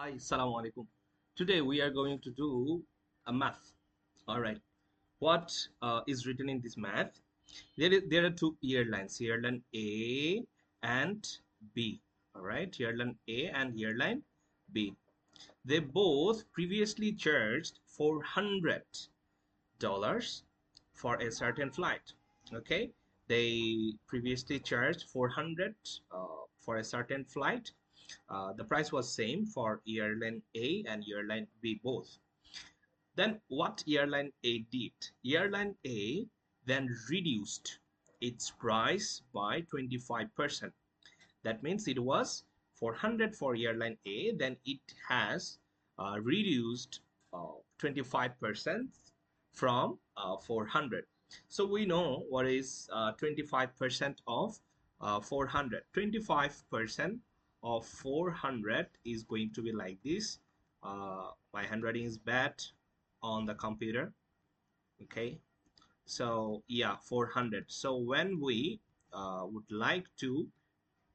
Hi, Assalamu alaikum. Today we are going to do a math. All right. What is written in this math? There are two airlines, airline A and B. All right, airline A and airline B. They both previously charged $400 for a certain flight. Okay, they previously charged 400 for a certain flight. The price was same for airline A and airline B both. Then what airline A did? Airline A then reduced its price by 25%. That means it was 400 for airline A, then it has reduced 25% from 400. So we know what is 25% of 400. 25% of 400 is going to be like this. My handwriting is bad on the computer. Okay, so yeah, 400. So when we would like to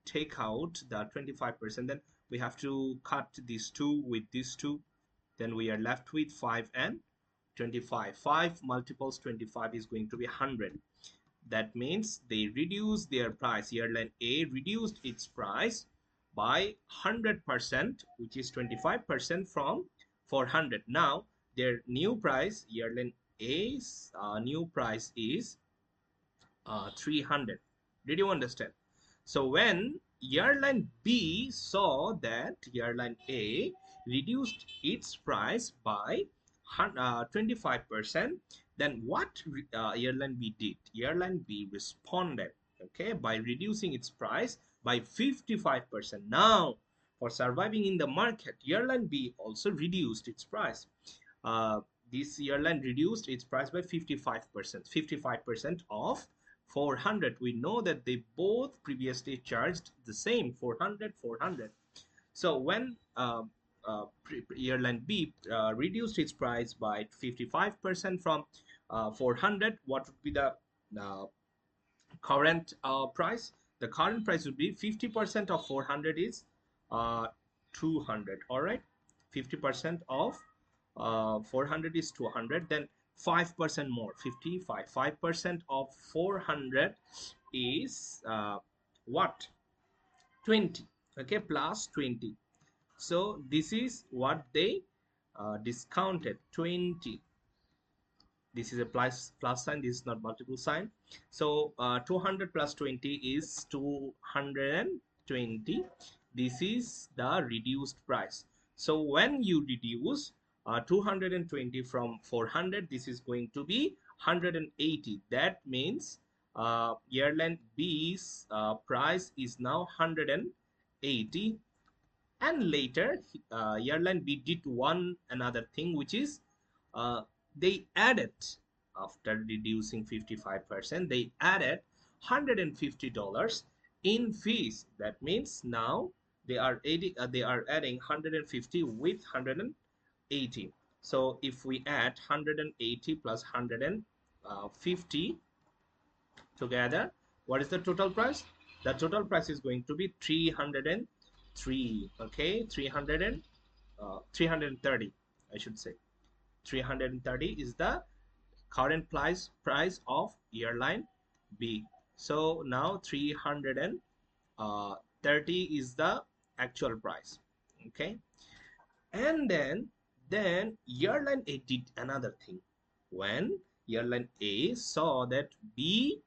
take out the 25%, then we have to cut these two with these two, then we are left with 5 and 25. 5 multiples 25 is going to be 100. That means they reduced their price. Airline A reduced its price by 100%, which is 25% from 400. Now their new price, airline A's new price is 300. Did you understand? So when airline B saw that airline A reduced its price by 25%, then what airline B did? Airline B responded, okay, by reducing its price by 55%. Now, for surviving in the market, airline B also reduced its price. Uh, this airline reduced its price by 55%. 55% of 400. We know that they both previously charged the same 400 400. So when airline B reduced its price by 55% from 400, what would be the uh, current price? The current price would be 50% of 400 is 200. All right, 50% of 400 is 200. Then 5% more, 55. 5% of 400 is what? 20. Okay, plus 20. So this is what they discounted, 20. This is a plus sign, this is not multiple sign. So 200 plus 20 is 220. This is the reduced price. So when you reduce 220 from 400, this is going to be 180. That means airline B's price is now 180. And later airline B did one another thing, which is uh, they added, after reducing 55%, they added $150 in fees. That means now they are adding 150 with 180. So if we add 180 plus 150 together, what is the total price? The total price is going to be 303. Okay, 330, I should say. 330 is the current price of airline B. So now 330 is the actual price. Okay, and then airline A did another thing. When airline A saw that B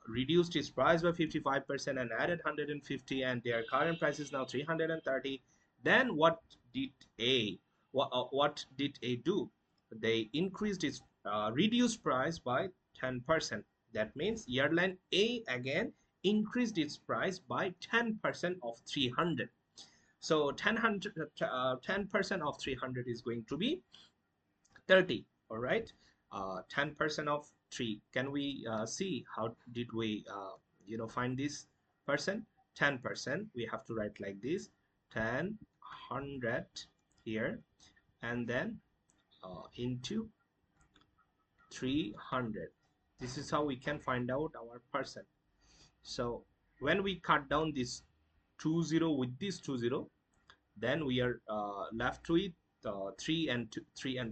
reduced its price by 55% and added 150, and their current price is now 330, then what did A do? They increased its reduced price by 10%. That means airline A again increased its price by 10% of 300. So 10% of 300 is going to be 30. All right, 10% of 3. Can we see how did we find this percent? 10%, we have to write like this: 10 100 here, and then into 300. This is how we can find out our percent. So when we cut down this 20 with this 20, then we are left with 3 and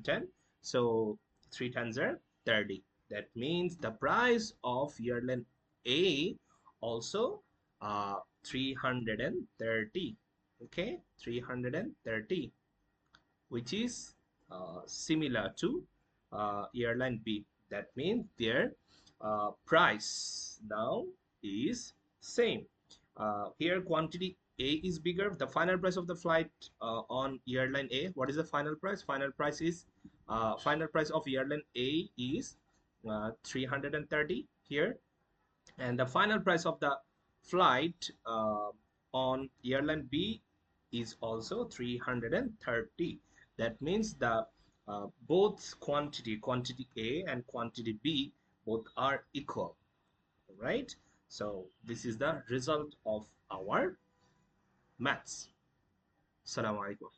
10. So 3 times are 30. That means the price of airline A also 330. Okay, 330, which is similar to airline B. That means their price now is same. Here quantity A is bigger. The final price of the flight on airline A. What is the final price? Final price of airline A is 330 here, and the final price of the flight on airline B is also 330. That means the both quantity A and quantity B, both are equal, right? So this is the result of our maths. Assalamu alaikum.